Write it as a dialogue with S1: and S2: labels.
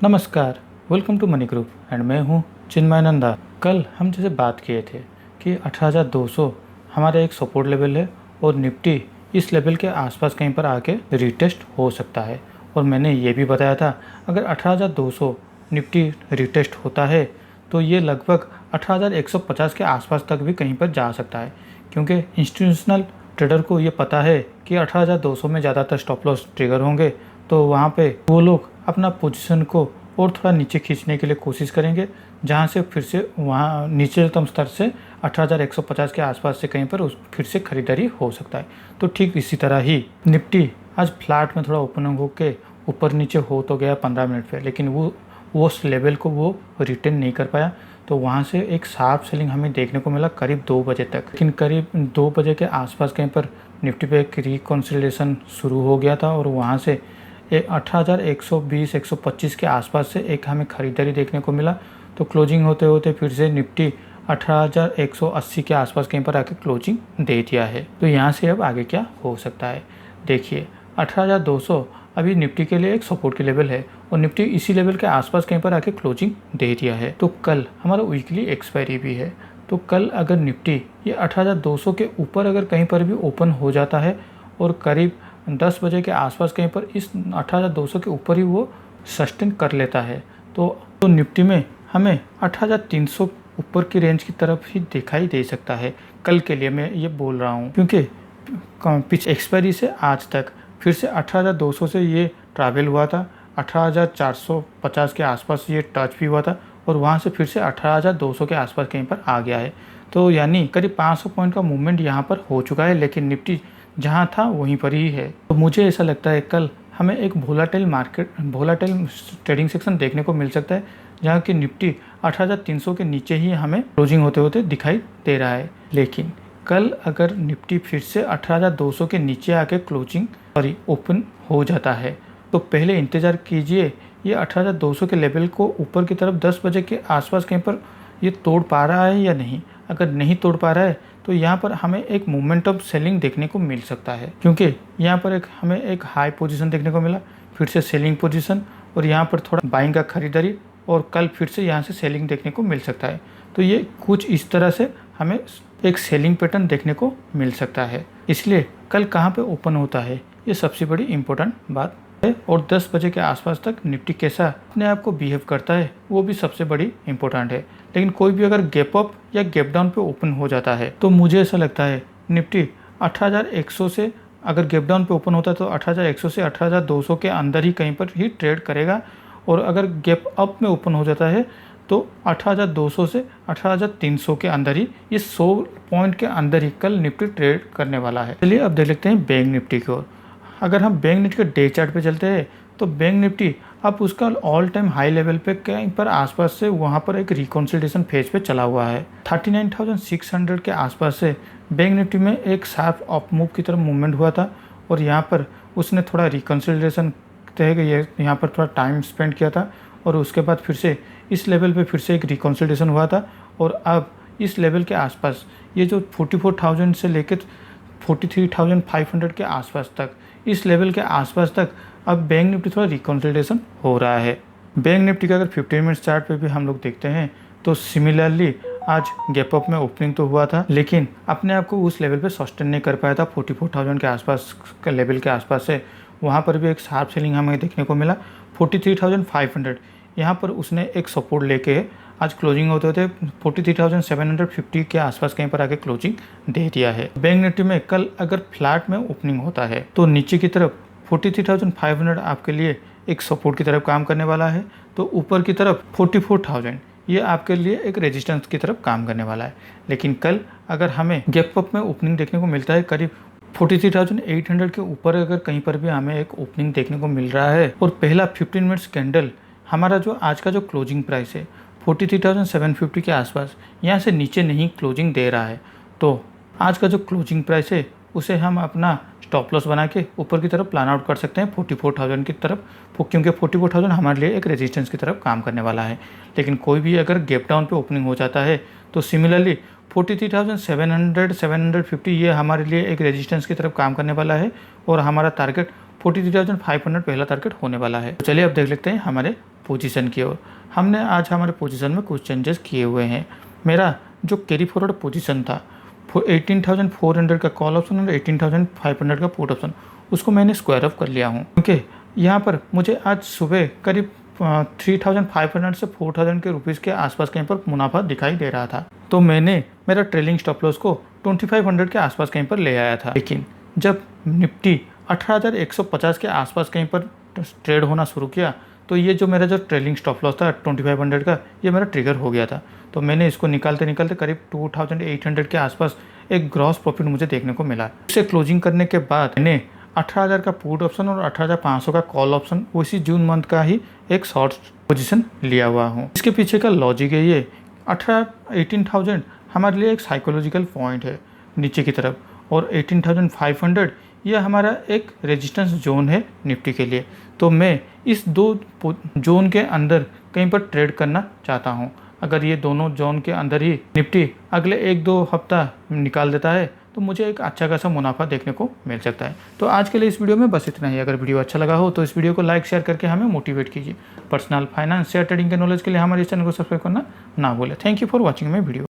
S1: नमस्कार, welcome to money group and मैं हूं चिन्मय नंदा। कल हम जैसे बात किए थे कि 18,200 हमारा एक सपोर्ट लेवल है और निफ्टी इस लेवल के आसपास कहीं पर आके रिटेस्ट हो सकता है। और मैंने ये भी बताया था अगर 18,200 निफ्टी रिटेस्ट होता है तो ये लगभग 18,150 के आसपास तक भी कहीं पर जा सकता है, क्योंकि इंस्टीट्यूशनल ट्रेडर को ये पता है कि 18,200 में ज़्यादातर स्टॉप लॉस ट्रिगर होंगे, तो वहाँ पे वो लोग अपना पोजीशन को और थोड़ा नीचे खींचने के लिए कोशिश करेंगे, जहाँ से फिर से वहाँ नीचेतम स्तर से 18,150 के आसपास से कहीं पर उस फिर से खरीदारी हो सकता है। तो ठीक इसी तरह ही निफ्टी आज फ्लैट में थोड़ा ओपनिंग होके ऊपर नीचे हो तो गया 15 मिनट पे, लेकिन वो उस लेवल को वो रिटेन नहीं कर पाया। तो वहाँ से एक शार्प सेलिंग हमें देखने को मिला करीब 2 बजे तक, लेकिन करीब 2 बजे के आसपास कहीं पर निफ्टी पे एक रिकॉन्सिलेशन शुरू हो गया था और वहाँ से 18,120-125 के आसपास से एक हमें खरीदारी देखने को मिला। तो क्लोजिंग होते होते फिर से निफ्टी 18,180 के आसपास कहीं पर आके क्लोजिंग दे दिया है। तो यहाँ से अब आगे क्या हो सकता है, देखिए 18,200 अभी निफ्टी के लिए एक सपोर्ट के लेवल है और निफ्टी इसी लेवल के आसपास कहीं पर आके क्लोजिंग दे दिया है। तो कल हमारा वीकली एक्सपायरी भी है, तो कल अगर निफ्टी ये 18,200 के ऊपर अगर कहीं पर भी ओपन हो जाता है और करीब 10 बजे के आसपास कहीं पर इस 18,200 के ऊपर ही वो सस्टेन कर लेता है तो निफ्टी में हमें 18,300 ऊपर की रेंज की तरफ ही दिखाई दे सकता है। कल के लिए मैं ये बोल रहा हूँ, क्योंकि पिछले एक्सपायरी से आज तक फिर से 18,200 से ये ट्रैवल हुआ था, 18,450 के आसपास ये टच भी हुआ था और वहाँ से फिर से 18,200 के आसपास कहीं पर आ गया है। तो यानी करीब 500 पॉइंट का मूवमेंट यहाँ पर हो चुका है, लेकिन निफ्टी जहाँ था वहीं पर ही है। तो मुझे ऐसा लगता है कल हमें एक वोलेटाइल ट्रेडिंग सेक्शन देखने को मिल सकता है, जहाँ की निफ्टी 18,300 के नीचे ही हमें क्लोजिंग होते होते दिखाई दे रहा है। लेकिन कल अगर निफ्टी फिर से 18,200 के नीचे आके ओपन हो जाता है तो पहले इंतज़ार कीजिए ये 18,200 के लेवल को ऊपर की तरफ 10 बजे के आसपास कहीं पर ये तोड़ पा रहा है या नहीं। अगर नहीं तोड़ पा रहा है तो यहाँ पर हमें एक मूवमेंट ऑफ सेलिंग देखने को मिल सकता है, क्योंकि यहाँ पर हमें एक हाई पोजीशन देखने को मिला, फिर से सेलिंग पोजीशन और यहाँ पर थोड़ा बाइंग का खरीदारी और कल फिर से यहाँ से सेलिंग देखने को मिल सकता है। तो ये कुछ इस तरह से हमें एक सेलिंग पैटर्न देखने को मिल सकता है। इसलिए कल कहाँ पे ओपन होता है ये सबसे बड़ी इम्पोर्टेंट बात है, और 10 बजे के आसपास तक निफ्टी कैसा अपने आप को बिहेव करता है वो भी सबसे बड़ी इम्पोर्टेंट है। लेकिन कोई भी अगर गैप अप या गैप डाउन पे ओपन हो जाता है तो मुझे ऐसा लगता है निफ्टी 18,100 से अगर गैप डाउन पे ओपन होता है तो 18,100 से 18,200 के अंदर ही कहीं पर ही ट्रेड करेगा, और अगर गैप अप में ओपन हो जाता है तो 18,200 से 18,300 के अंदर ही, ये 100 पॉइंट के अंदर ही कल निफ्टी ट्रेड करने वाला है। चलिए अब देख लेते हैं बैंक निफ्टी की ओर। अगर हम बैंक निफ्टी के डे चार्ट पे चलते हैं तो बैंक निफ्टी अब उसका ऑल टाइम हाई लेवल पे कहीं पर आसपास से वहाँ पर एक रिकॉन्सिलेशन फेज पे चला हुआ है। 39,600 के आसपास से बैंक निफ्टी में एक शार्प अप मूव की तरफ मूवमेंट हुआ था और यहाँ पर उसने थोड़ा रिकॉन्सिलेशन यहाँ पर थोड़ा टाइम स्पेंड किया था और उसके बाद फिर से इस लेवल पे फिर से एक रिकॉन्सिलेशन हुआ था और अब इस लेवल के आसपास ये जो 44,000 से लेकर 43,500 के आसपास तक, इस लेवल के आसपास तक अब बैंक निफ्टी थोड़ा रिकॉन्सिलेशन हो रहा है। बैंक निफ्टी का अगर 15 मिनट चार्ट पे भी हम लोग देखते हैं तो सिमिलरली आज गैप अप में ओपनिंग तो हुआ था, लेकिन अपने आप को उस लेवल पे सस्टेन नहीं कर पाया था। 44,000 के आसपास के लेवल के आसपास से वहाँ पर भी एक शार्प सेलिंग हमें देखने को मिला। 43,500 यहाँ पर उसने एक सपोर्ट लेके आज क्लोजिंग होते होते 43,750 के आसपास कहीं पर आके क्लोजिंग दे दिया है। बैंक निफ्टी में कल अगर फ्लैट में ओपनिंग होता है तो नीचे की तरफ 43,500 आपके लिए एक सपोर्ट की तरफ काम करने वाला है, तो ऊपर की तरफ 44,000 ये आपके लिए एक रेजिस्टेंस की तरफ काम करने वाला है। लेकिन कल अगर हमें गैप अप में ओपनिंग देखने को मिलता है करीब 43,800 के ऊपर, अगर कहीं पर भी हमें एक ओपनिंग देखने को मिल रहा है और पहला 15 मिनट्स कैंडल हमारा जो आज का जो क्लोजिंग प्राइस है 43,750 के आसपास यहाँ से नीचे नहीं क्लोजिंग दे रहा है, तो आज का जो क्लोजिंग प्राइस है उसे हम अपना स्टॉप लॉस बना के ऊपर की तरफ प्लान आउट कर सकते हैं 44,000 की तरफ, क्योंकि 44,000 हमारे लिए एक रेजिस्टेंस की तरफ काम करने वाला है। लेकिन कोई भी अगर गैप डाउन पे ओपनिंग हो जाता है तो सिमिलरली 43,700 750 ये हमारे लिए एक रेजिस्टेंस की तरफ काम करने वाला है और हमारा टारगेट 43,500 पहला टारगेट होने वाला है। तो चलिए अब देख लेते हैं हमारे पोजीशन की ओर। हमने आज हमारे पोजीशन में कुछ चेंजेस किए हुए हैं। मेरा जो कैरी फॉरवर्ड पोजीशन था 18,400 का कॉल ऑप्शन और 18,500 का पुट ऑप्शन, उसको मैंने स्क्वायर अप कर लिया हूँ, क्योंकि यहाँ पर मुझे आज सुबह करीब 3,500 से 4,000 के रुपीज़ के आसपास कहीं पर मुनाफा दिखाई दे रहा था। तो मैंने मेरा ट्रेलिंग स्टॉप लॉस को 2500 के आसपास कहीं पर ले आया था। लेकिन जब निफ्टी 18,150 के आसपास कहीं पर ट्रेड होना शुरू किया तो ये जो मेरा जो ट्रेलिंग स्टॉप लॉस था 2500 का, ये मेरा ट्रिगर हो गया था। तो मैंने इसको निकालते निकालते करीब 2,800 के आसपास एक ग्रॉस प्रॉफिट मुझे देखने को मिला। इसे क्लोजिंग करने के बाद मैंने 18,000 का पुट ऑप्शन और 18,500 का कॉल ऑप्शन उसी जून मंथ का ही एक शॉर्ट पोजीशन लिया हुआ हूँ। इसके पीछे का लॉजिक है ये 18,000 हमारे लिए एक साइकोलॉजिकल पॉइंट है नीचे की तरफ, और 18,500 यह हमारा एक रेजिस्टेंस जोन है निफ्टी के लिए। तो मैं इस दो जोन के अंदर कहीं पर ट्रेड करना चाहता हूँ। अगर ये दोनों जोन के अंदर ही निफ्टी अगले 1-2 हफ्ता निकाल देता है तो मुझे एक अच्छा खासा मुनाफा देखने को मिल सकता है। तो आज के लिए इस वीडियो में बस इतना ही। अगर वीडियो अच्छा लगा हो तो इस वीडियो को लाइक शेयर करके हमें मोटिवेट कीजिए। पर्सनल फाइनेंस शेयर ट्रेडिंग के नॉलेज के लिए हमारे इस चैनल को सब्सक्राइब करना ना भूलें। Thank you for watching my video.